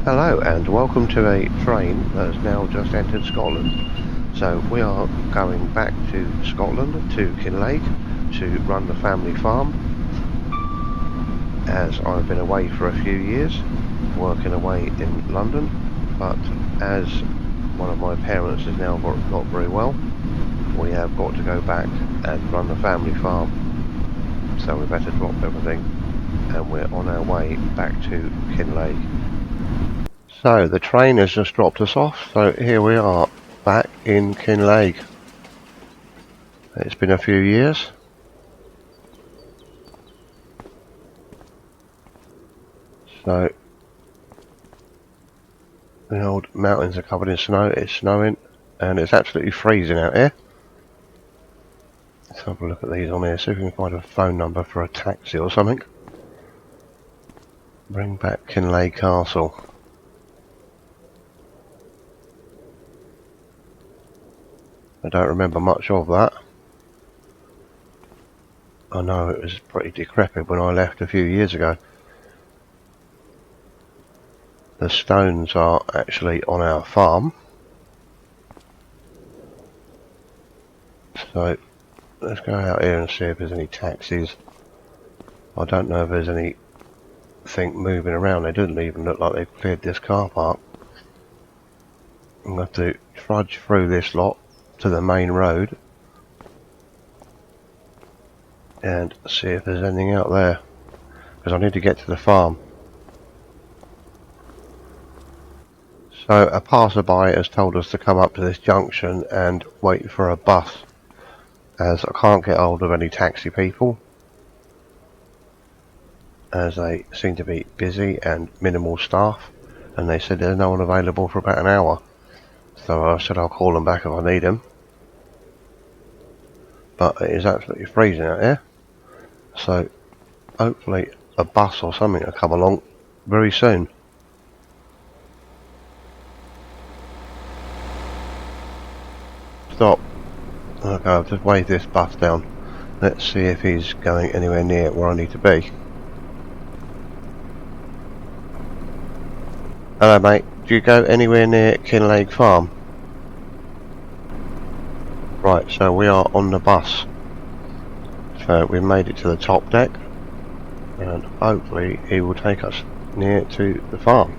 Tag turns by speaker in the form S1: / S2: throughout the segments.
S1: Hello and welcome to a train that has now just entered Scotland. So we are going back to Scotland, to Kinlaig, to run the family farm, as I've been away for a few years, working away in London, but as one of my parents is now not very well, we have got to go back and run the family farm. So we better drop everything and we're on our way back to Kinlaig. So the train has just dropped us off, so here we are back in Kinlaig. It's been a few years. So the old mountains are covered in snow, it's snowing and it's absolutely freezing out here. Let's have a look at these on here, see if we can find a phone number for a taxi or something. Bring back Kinlaig Castle. I don't remember much of that. I know it was pretty decrepit when I left a few years ago. The stones are actually on our farm. So let's go out here and see if there's any taxis. I don't know if there's anything moving around. They didn't even look like they've cleared this car park. I'm going to have to trudge through this lot to the main road and see if there's anything out there, because I need to get to the farm. So a passerby has told us to come up to this junction and wait for a bus, as I can't get hold of any taxi people, as they seem to be busy and minimal staff, and they said there's no one available for about an hour. So I said I'll call them back if I need them. But it is absolutely freezing out here, so hopefully a bus or something will come along very soon. Stop. Okay, I've just waved this bus down. Let's see if he's going anywhere near where I need to be. Hello mate, do you go anywhere near Kinlaig Farm? Right, so we are on the bus. So we've made it to the top deck, and hopefully he will take us near to the farm.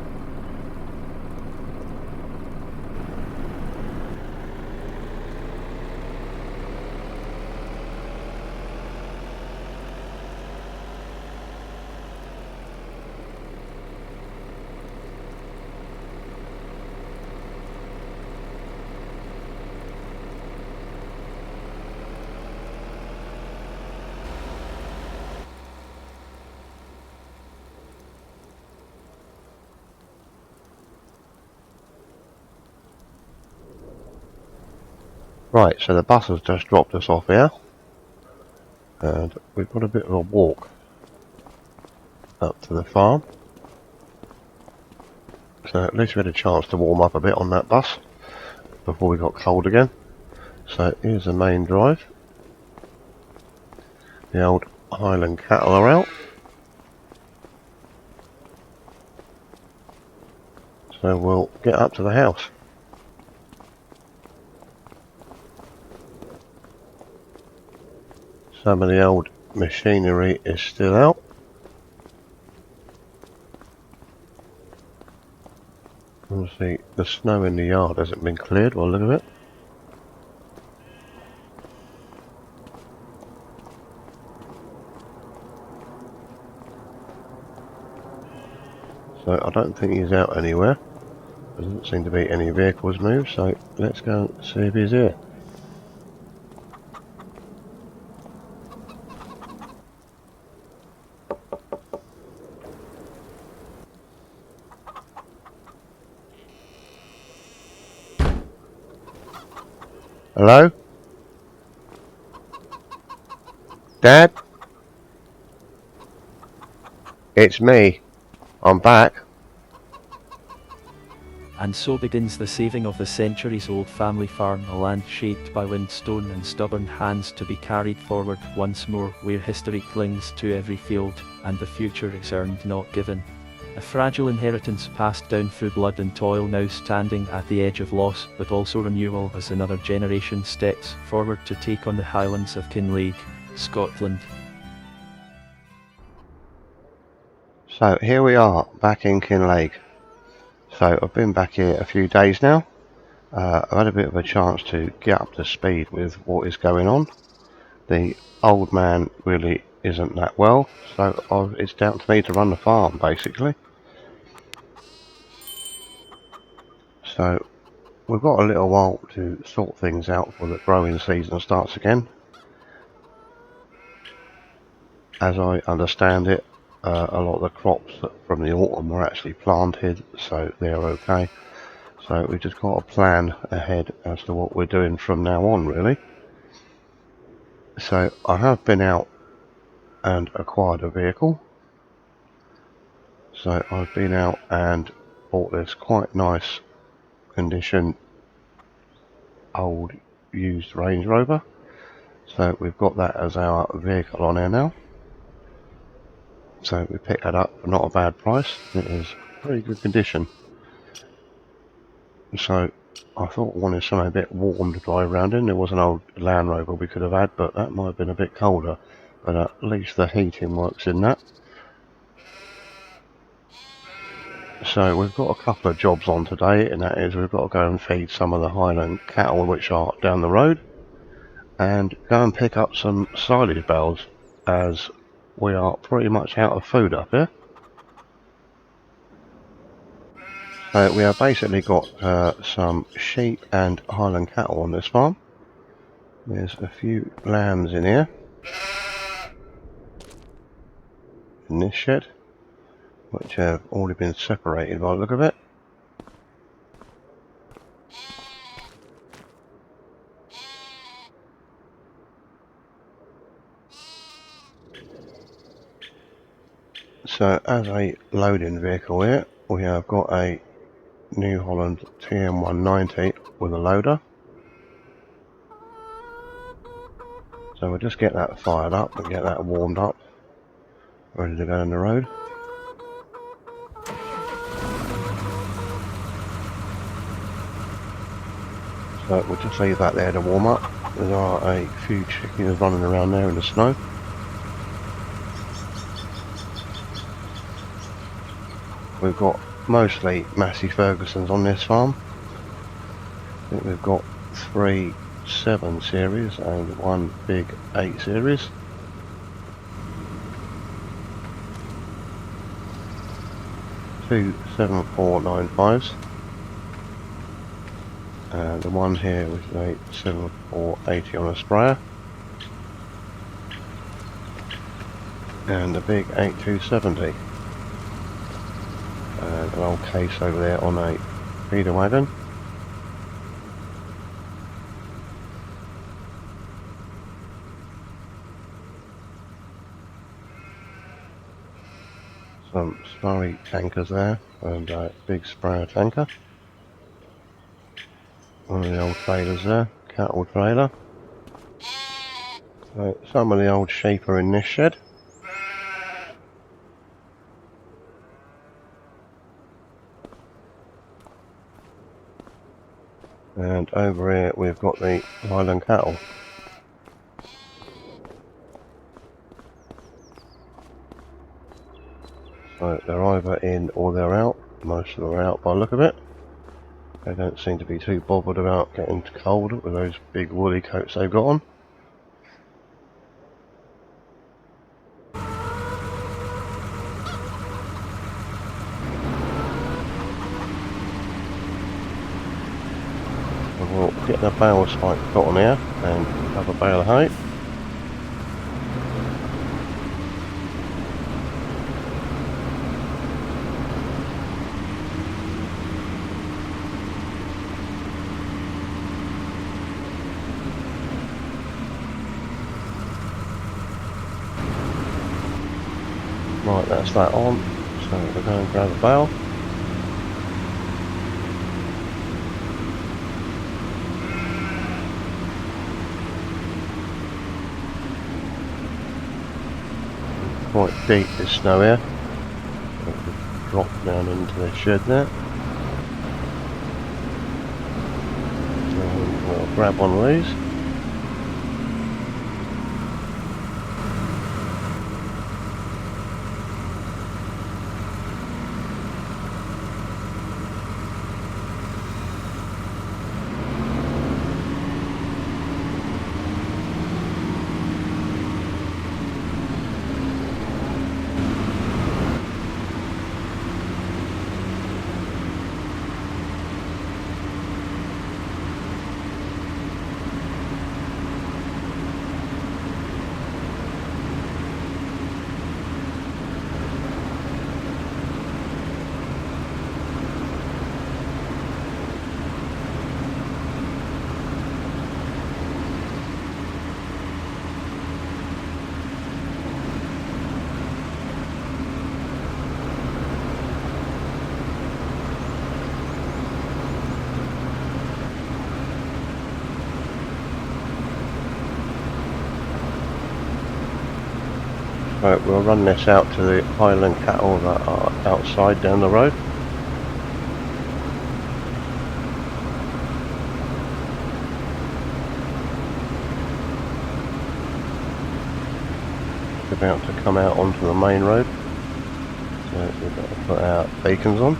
S1: Right, so the bus has just dropped us off here, and we've got a bit of a walk up to the farm. So at least we had a chance to warm up a bit on that bus before we got cold again. So here's the main drive. The old Highland cattle are out. So we'll get up to the house. Some of the old machinery is still out. Obviously the snow in the yard hasn't been cleared by the look of it. So I don't think he's out anywhere. There doesn't seem to be any vehicles moved, so let's go and see if he's here. Hello? Dad? It's me. I'm back.
S2: And so begins the saving of the centuries-old family farm, a land shaped by wind, stone and stubborn hands, to be carried forward once more, where history clings to every field, and the future is earned not given. A fragile inheritance passed down through blood and toil, now standing at the edge of loss, but also renewal as another generation steps forward to take on the Highlands of Kinlaig, Scotland.
S1: So here we are, back in Kinlaig. So I've been back here a few days now. I've had a bit of a chance to get up to speed with what is going on. The old man really isn't that well, so it's down to me to run the farm basically. So we've got a little while to sort things out before the growing season starts again. As I understand it, a lot of the crops from the autumn were actually planted, so they're okay. So we've just got to plan ahead as to what we're doing from now on, really. So I have been out and acquired a vehicle. So I've been out and bought this quite nice condition old used Range Rover. So we've got that as our vehicle on here now. So we picked that up for not a bad price. It is pretty good condition. So I thought I wanted something a bit warm to drive around in. There was an old Land Rover we could have had, but that might have been a bit colder. But at least the heating works in that. So we've got a couple of jobs on today, and that is we've got to go and feed some of the Highland cattle which are down the road, and go and pick up some silage bales, as we are pretty much out of food up here. So we have basically got some sheep and Highland cattle on this farm. There's a few lambs in here, in this shed, which have already been separated by the look of it. So as a loading vehicle here, we have got a New Holland TM190 with a loader. So we'll just get that fired up and get that warmed up, ready to go on the road. So we'll just leave that there to warm up. There are a few chickens running around there in the snow. We've got mostly Massey Fergusons on this farm. I think we've got 3 7 series and 1 big 8 series. Two 7495s. And the one here which is a 7480 on a sprayer. And the big 8270. And an old case over there on a feeder wagon. Some slurry tankers there, and a big sprayer tanker. One of the old trailers there, cattle trailer. So some of the old sheep are in this shed. And over here we've got the Highland cattle. So they're either in or they're out. Most of them are out by the look of it. They don't seem to be too bothered about getting cold with those big woolly coats they've got on. We'll get the bale spike put on here and have a bale of hay. Right, that's that on. So we'll go and grab a bale. Quite deep this snow here. drop down into the shed there. And we'll grab one of these. Right, we'll run this out to the Highland cattle that are outside down the road. About to come out onto the main road, so we've got to put our beacons on.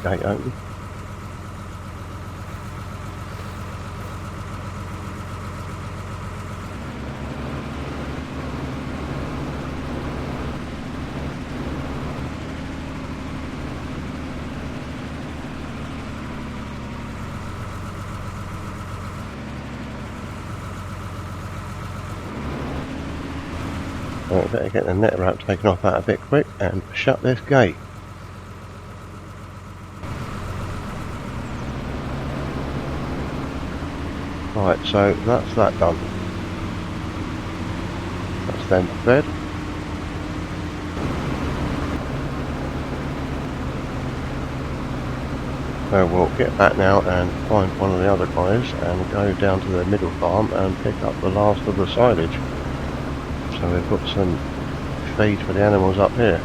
S1: Gate open. Right, better get the net wrap taken off that a bit quick and shut this gate. Right, so that's that done. That's them fed. So we'll get back now and find one of the other guys and go down to the middle farm and pick up the last of the silage. So we've got some feed for the animals up here.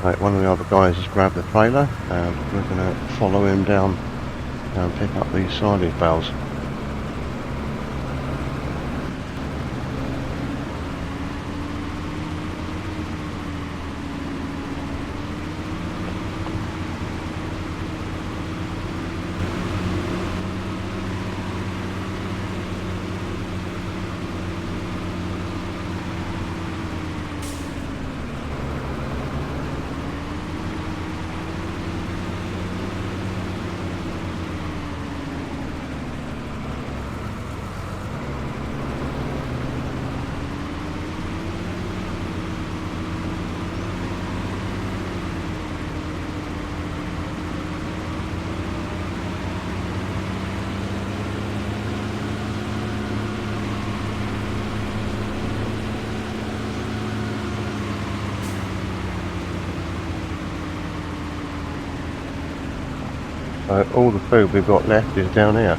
S1: Right, one of the other guys has grabbed the trailer and we're going to follow him down and pick up these silage bales. So all the food we've got left is down here.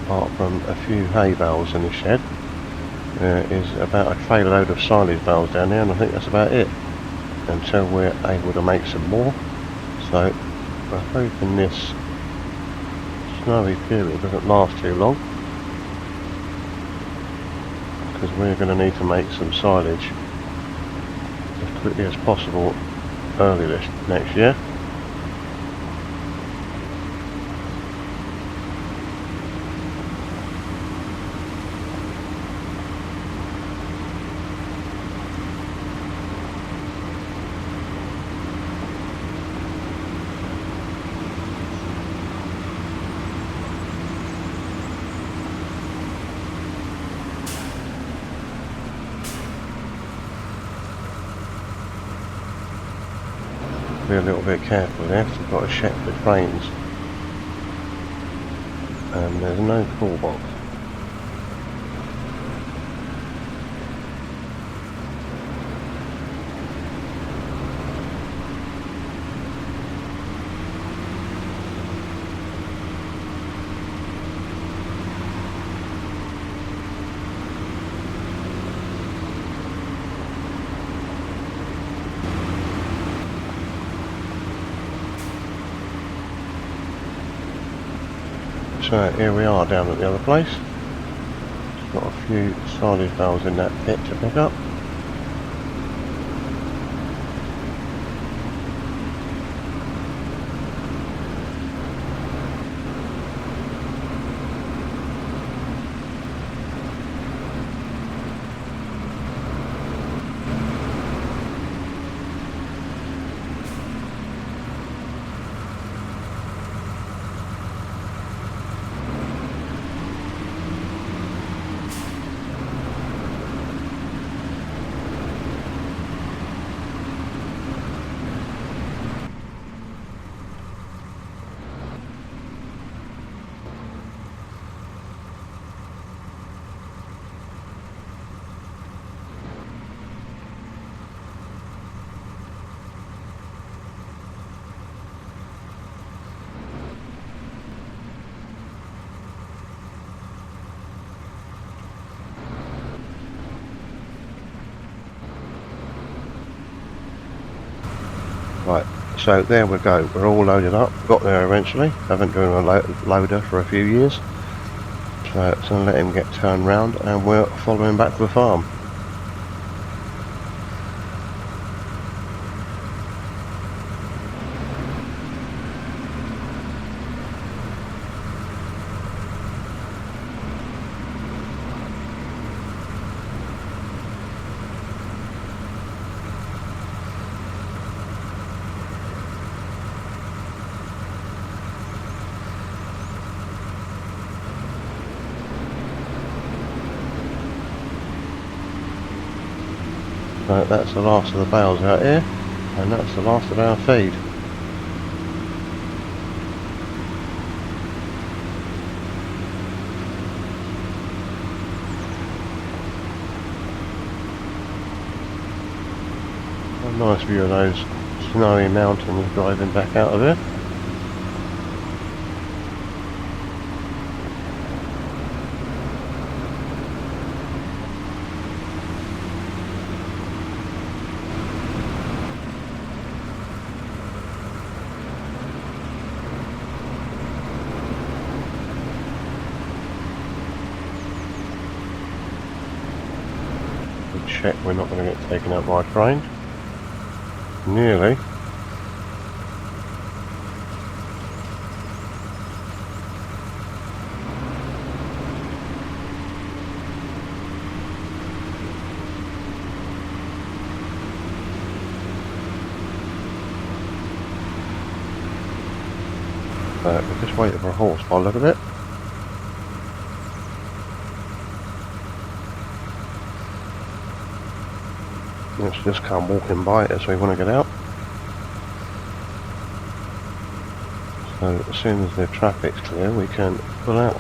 S1: Apart from a few hay bales in the shed, there is about a trailer load of silage bales down there, and I think that's about it. until we're able to make some more. So we're hoping this snowy period doesn't last too long, because we're going to need to make some silage as quickly as possible early this next year. Be a little bit careful there, because we've got a check the frames, and there's no call box. So here we are down at the other place. Got a few silage bales in that pit to pick up. Right, so there we go, we're all loaded up, got there eventually. Haven't done a loader for a few years, so it's going to let him get turned round and we're following back to the farm. So that's the last of the bales out here, and that's the last of our feed. A nice view of those snowy mountains driving back out of here. Check we're not going to get taken out by a train. Nearly. We're just waiting for a horse by the look of it. Let's just come walking by it as we want to get out. So as soon as the traffic's clear we can pull out.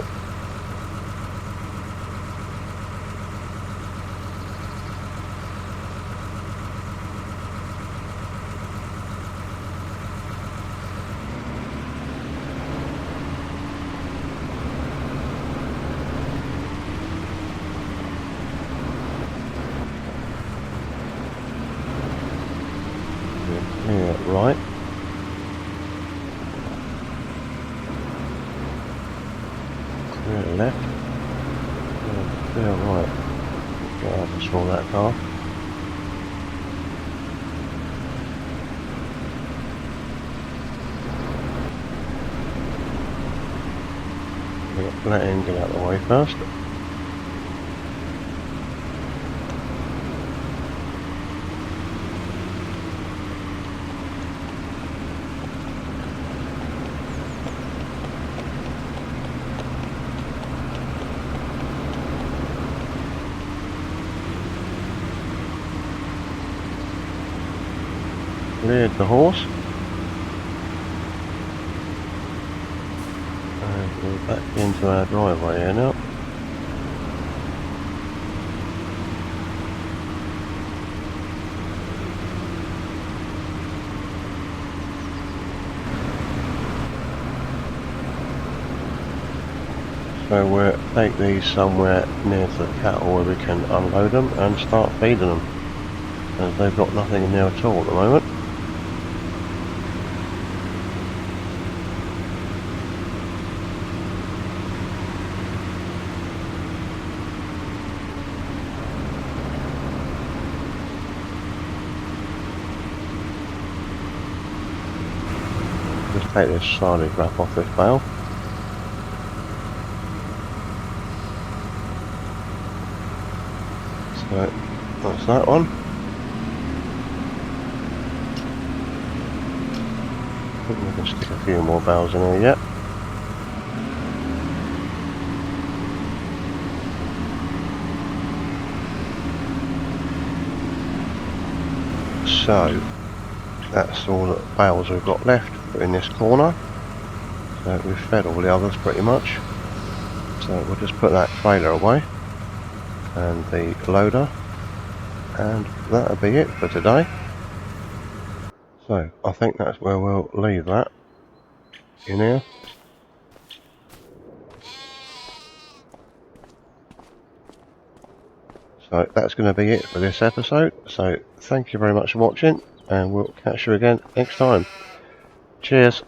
S1: clear right. Clear left. Clear right. Get out to swallow that car. Get that angle out of the way first. Cleared the horse. And we're back into our driveway here now. So we'll take these somewhere near to the cattle where we can unload them and start feeding them, as they've got nothing in there at all at the moment. Just take this silage wrap off this bale. So that's that one. I think we can stick a few more bales in here yet. So that's all the bales we've got left in this corner. So we've fed all the others pretty much. So we'll just put that trailer away and the loader, and that'll be it for today. So I think that's where we'll leave that in here. So that's going to be it for this episode. So thank you very much for watching, and we'll catch you again next time. Cheers.